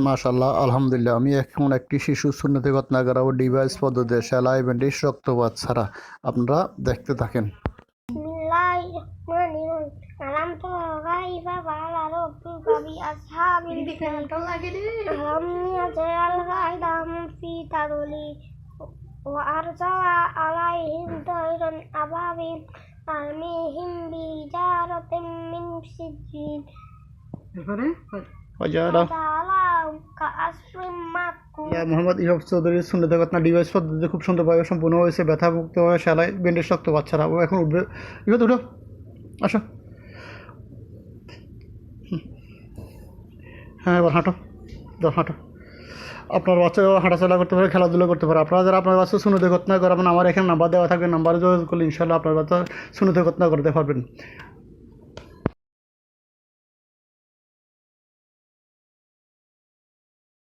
মাশাআল্লাহ, আলহামদুলিল্লাহ। আমি এখন একটি শিশু সুন্নতে খতনা করাবো ডিভাইস পদ্ধতিতে সেলাই, ব্যান্ডেজ, রক্তপাত ছাড়া। আপনারা দেখতে থাকেন। Bismillahirrahmanirrahim. Alam tara kaifa fa'ala rabbuka bi ashabil fil. Alam yaj'al kaydahum fi tadlil wa arsala alaihim tayran ababil tarmihim bi hijaratin min sijil. Faja'alahum ka'asfin ma'kul. Mohammad Yusuf চৌধুরীর সুন্নতে খতনা ডিভাইস পদ্ধতি খুব সুন্দরভাবে সম্পূর্ণ হয়েছে। ব্যথা মুক্তভাবে সেলাই, ব্যান্ডেজ, রক্তপাত ছাড়া। ও এখন উঠবে। ইফাত উঠো, আসো। হ্যাঁ, এবার হাঁটো, যাও হাঁটো। আপনার বাচ্চা হাঁটাচলা করতে পারে, খেলাধুলা করতে পারে। আপনারা যারা আপনার বাচ্চা সুন্নতে খতনা করাবেন, আমার এখানে নাম্বার দেওয়া থাকবে, নাম্বারে যোগাযোগ করলে ইনশাআল্লাহ আপনার বাচ্চা সুন্নতে খতনা করতে পারবেন।